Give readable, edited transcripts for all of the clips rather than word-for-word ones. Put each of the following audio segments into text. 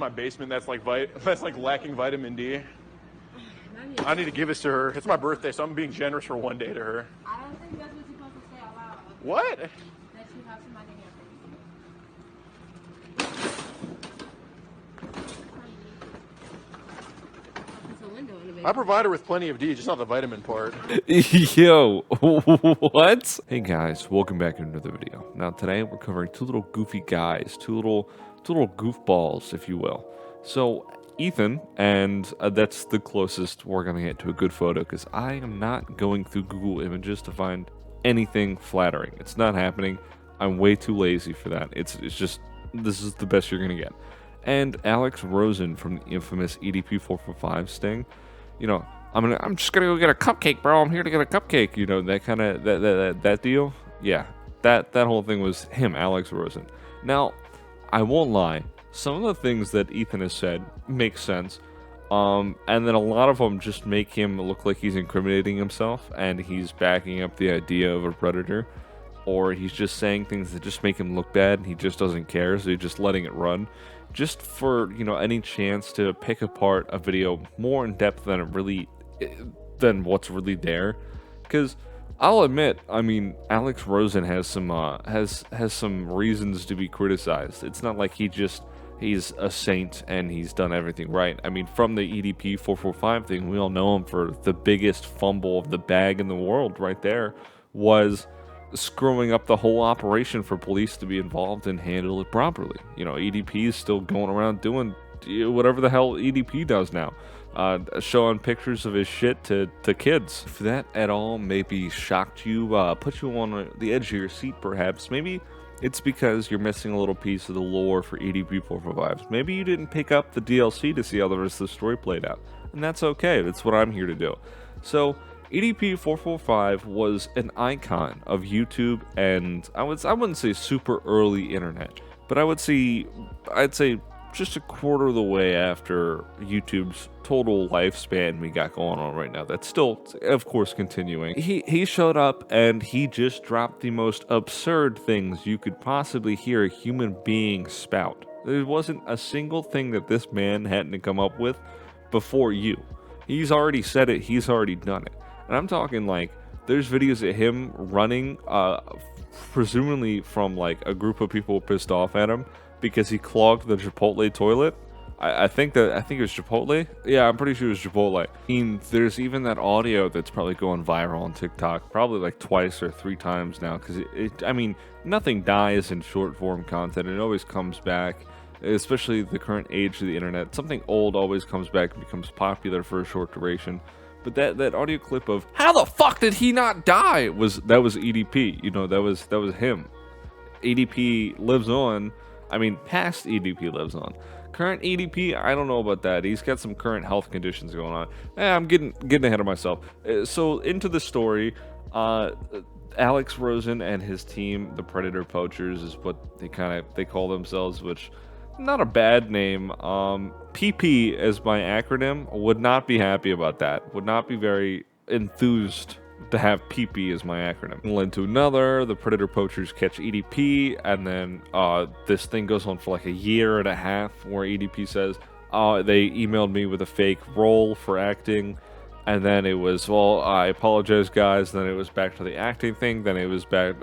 my basement that's like that's like lacking vitamin D. I need to give this to her. It's my birthday, so I'm being generous for one day to her. I don't think that's what you're supposed to say out loud. What? That you have somebody here. I provide her with plenty of D, just not the vitamin part. Yo, what? Hey guys, welcome back to another video. Now today we're covering two little goofy guys, two little goofballs, if you will. So Ethan, and that's the closest we're gonna get to a good photo, because I am not going through Google Images to find anything flattering. It's not happening. I'm way too lazy for that. It's just, this is the best you're gonna get. And Alex Rosen from the infamous EDP 445 sting. You know, I'm just gonna go get a cupcake, bro. I'm here to get a cupcake. You know, that kind of that deal. Yeah, that whole thing was him, Alex Rosen. Now, I won't lie. Some of the things that Ethan has said make sense, and then a lot of them just make him look like he's incriminating himself and he's backing up the idea of a predator, or he's just saying things that just make him look bad and he just doesn't care, so he's just letting it run. Just for, you know, any chance to pick apart a video more in depth than what's really there. Because I'll admit, I mean, Alex Rosen has some has some reasons to be criticized. It's not like he's a saint and he's done everything right. I mean, from the EDP 445 thing, we all know him for the biggest fumble of the bag in the world right there, was screwing up the whole operation for police to be involved and handle it properly. You know, EDP is still going around doing whatever the hell EDP does now, showing pictures of his shit to kids. If that at all maybe shocked you, put you on the edge of your seat perhaps, maybe it's because you're missing a little piece of the lore for EDP 445. Maybe you didn't pick up the DLC to see how the rest of the story played out, and that's okay. That's what I'm here to do. So EDP 445 was an icon of YouTube, and I wouldn't say super early internet, but I'd say just a quarter of the way after YouTube's total lifespan we got going on right now. That's still, of course, continuing. He showed up and he just dropped the most absurd things you could possibly hear a human being spout. There wasn't a single thing that this man hadn't come up with before you. He's already said it. He's already done it. And I'm talking like, there's videos of him running, presumably from like a group of people pissed off at him because he clogged the Chipotle toilet. I think it was Chipotle. Yeah, I'm pretty sure it was Chipotle. I mean, there's even that audio that's probably going viral on TikTok, probably like twice or three times now, because I mean, nothing dies in short form content. It always comes back, especially the current age of the internet. Something old always comes back and becomes popular for a short duration. But that audio clip of how the fuck did he not die was EDP. You know, that was him. EDP lives on. I mean, past EDP lives on. Current EDP, I don't know about that. He's got some current health conditions going on. I'm getting ahead of myself. So into the story, Alex Rosen and his team, the Predator Poachers, is what they call themselves, which not a bad name. PP as my acronym, would not be happy about that. Would not be very enthused to have PP as my acronym. One to another, the Predator Poachers catch EDP, and then this thing goes on for like a year and a half, where EDP says they emailed me with a fake role for acting, and then it was, well, I apologize guys, then it was back to the acting thing, then it was back,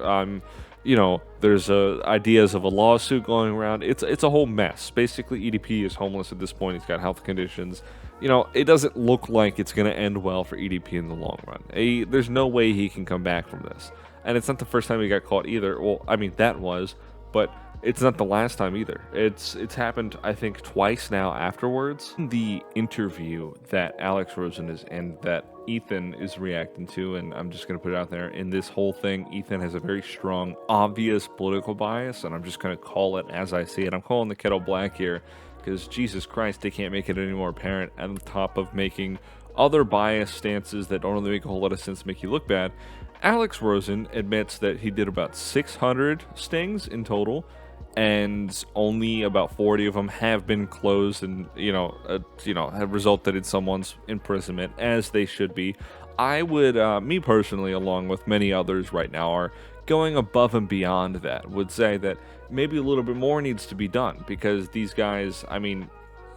you know, there's ideas of a lawsuit going around. It's a whole mess. Basically, EDP is homeless at this point. He's got health conditions. You know, it doesn't look like it's going to end well for EDP in the long run. There's no way he can come back from this. And it's not the first time he got caught either. Well, I mean, that was, but it's not the last time either. It's happened, I think, twice now afterwards. The interview that Alex Rosen is and that Ethan is reacting to, and I'm just going to put it out there, in this whole thing, Ethan has a very strong, obvious political bias, and I'm just going to call it as I see it. I'm calling the kettle black here, because Jesus Christ, they can't make it any more apparent, on top of making other biased stances that don't really make a whole lot of sense to make you look bad. Alex Rosen admits that he did about 600 stings in total, and only about 40 of them have been closed and, have resulted in someone's imprisonment, as they should be. I would, me personally, along with many others right now, are going above and beyond that, would say that maybe a little bit more needs to be done, because these guys, I mean,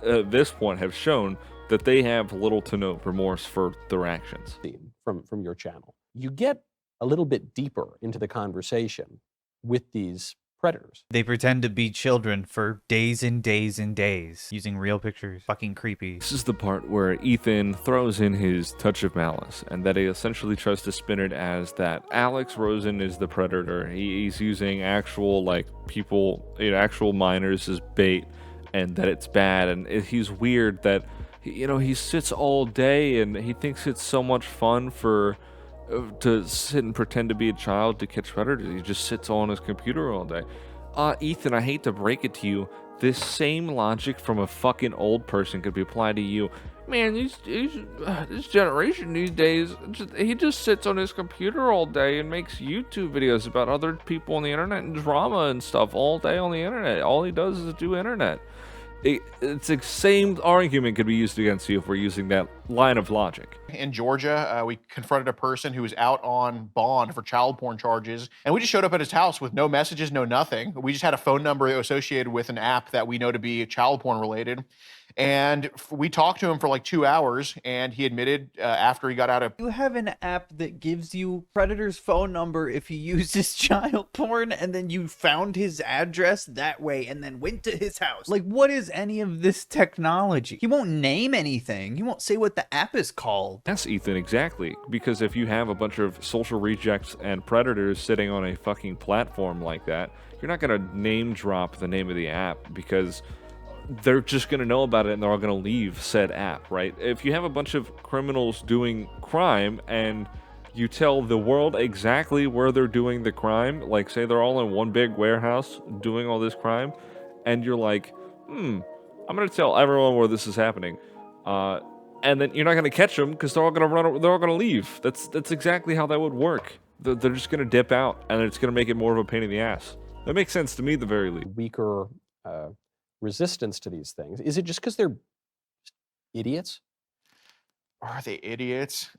at this point have shown that they have little to no remorse for their actions. From your channel, you get a little bit deeper into the conversation with these predators. They pretend to be children for days and days and days, using real pictures. Fucking creepy. This is the part where Ethan throws in his touch of malice, and that he essentially tries to spin it as that Alex Rosen is the predator. He's using actual, like, people, actual minors as bait, and that it's bad, and he's weird that, he sits all day, and he thinks it's so much fun to sit and pretend to be a child to catch predators. He just sits on his computer all day. Ethan, I hate to break it to you, this same logic from a fucking old person could be applied to you. Man, this generation these days, he just sits on his computer all day and makes YouTube videos about other people on the internet and drama and stuff all day on the internet. All he does is do internet. It's the same argument could be used against you if we're using that line of logic. In Georgia, we confronted a person who was out on bond for child porn charges, and we just showed up at his house with no messages, no nothing. We just had a phone number associated with an app that we know to be child porn related. And we talked to him for like 2 hours, and he admitted after he got out of... You have an app that gives you Predator's phone number if he uses child porn, and then you found his address that way and then went to his house. Like, what is any of this technology? He won't name anything. He won't say what the app is called. Yes, Ethan, exactly. Because if you have a bunch of social rejects and predators sitting on a fucking platform like that, you're not going to name drop the name of the app because they're just going to know about it and they're all going to leave said app, right? If you have a bunch of criminals doing crime and you tell the world exactly where they're doing the crime, like say they're all in one big warehouse doing all this crime, and you're like, I'm going to tell everyone where this is happening. And then you're not going to catch them because they're all going to run, they're all going to leave. That's exactly how that would work. They're just going to dip out and it's going to make it more of a pain in the ass. That makes sense to me at the very least. Weaker resistance to these things. Is it just because they're idiots? Are they idiots?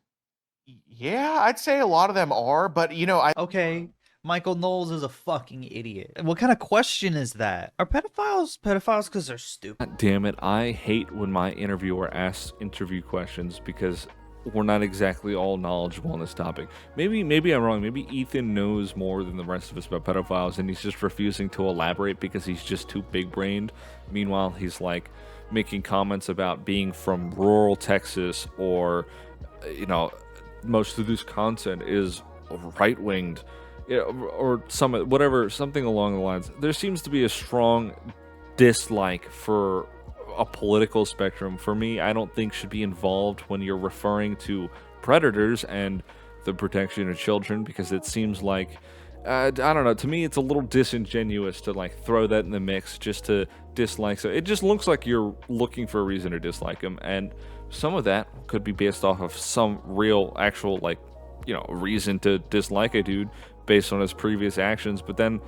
Yeah, I'd say a lot of them are, but Okay, Michael Knowles is a fucking idiot. What kind of question is that? Are pedophiles because they're stupid? God damn it, I hate when my interviewer asks interview questions because we're not exactly all knowledgeable on this topic. Maybe I'm wrong. Maybe Ethan knows more than the rest of us about pedophiles and he's just refusing to elaborate because he's just too big-brained. Meanwhile, he's like making comments about being from rural Texas or, most of this content is right-winged, or something along the lines. There seems to be a strong dislike for a political spectrum for me I don't think should be involved when you're referring to predators and the protection of children, because it seems like I don't know, to me it's a little disingenuous to like throw that in the mix just to dislike. So it just looks like you're looking for a reason to dislike him, and some of that could be based off of some real actual reason to dislike a dude based on his previous actions, but then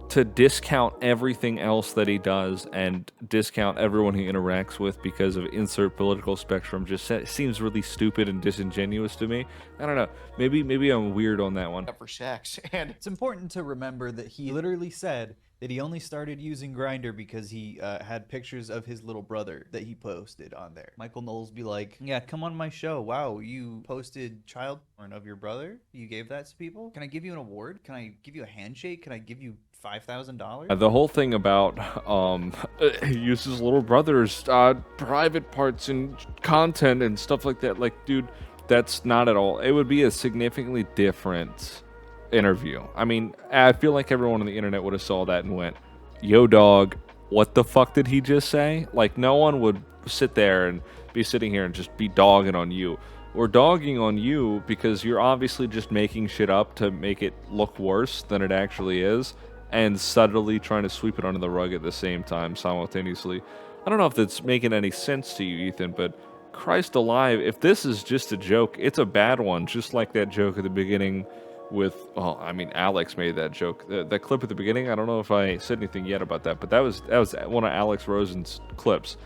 to discount everything else that he does and discount everyone he interacts with because of insert political spectrum just seems really stupid and disingenuous to me. I don't know. Maybe I'm weird on that one. for sex. And It's important to remember that he literally said that he only started using Grindr because he had pictures of his little brother that he posted on there. Michael Knowles be like, yeah, come on my show. Wow, you posted child porn of your brother? You gave that to people? Can I give you an award? Can I give you a handshake? Can I give you $5,000? The whole thing about he uses little brother's private parts and content and stuff like that, like, dude, that's not at all. It would be a significantly different interview. I mean, I feel like everyone on the internet would have saw that and went, yo dog, what the fuck did he just say? Like, no one would sit there and be sitting here and just be dogging on you. We're dogging on you because you're obviously just making shit up to make it look worse than it actually is, and subtly trying to sweep it under the rug at the same time simultaneously. I don't know if that's making any sense to you, Ethan, but Christ alive, if this is just a joke, it's a bad one, just like that joke at the beginning with, Alex made that joke. That clip at the beginning, I don't know if I said anything yet about that, but that was one of Alex Rosen's clips.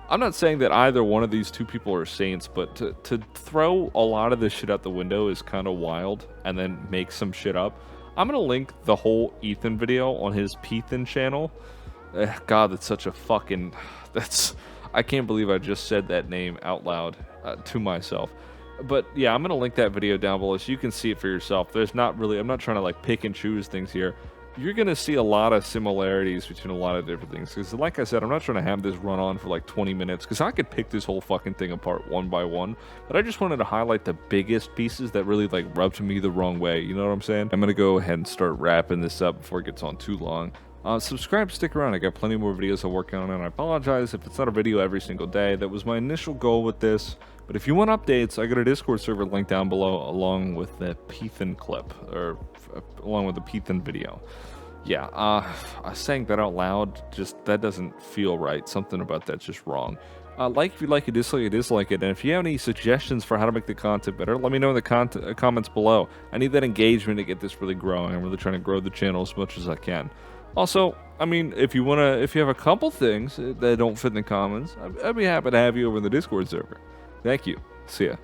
I'm not saying that either one of these two people are saints, but to throw a lot of this shit out the window is kind of wild, and then make some shit up. I'm going to link the whole Ethan video on his Peethan channel. God, that's such a fucking... I can't believe I just said that name out loud to myself. But yeah, I'm going to link that video down below so you can see it for yourself. There's not really, I'm not trying to like pick and choose things here. You're going to see a lot of similarities between a lot of different things. Because like I said, I'm not trying to have this run on for like 20 minutes. Because I could pick this whole fucking thing apart one by one. But I just wanted to highlight the biggest pieces that really like rubbed me the wrong way. You know what I'm saying? I'm going to go ahead and start wrapping this up before it gets on too long. Subscribe, stick around. I got plenty more videos I'm working on, and I apologize if it's not a video every single day. That was my initial goal with this. But if you want updates, I got a Discord server link down below, along with the Pethan clip, or along with the Pethan video. Yeah, saying that out loud, just that doesn't feel right. Something about that's just wrong. Like if you like it, dislike it, and if you have any suggestions for how to make the content better, let me know in the comments below. I need that engagement to get this really growing. I'm really trying to grow the channel as much as I can. Also, I mean, if you have a couple things that don't fit in the comments, I'd be happy to have you over in the Discord server. Thank you. See ya.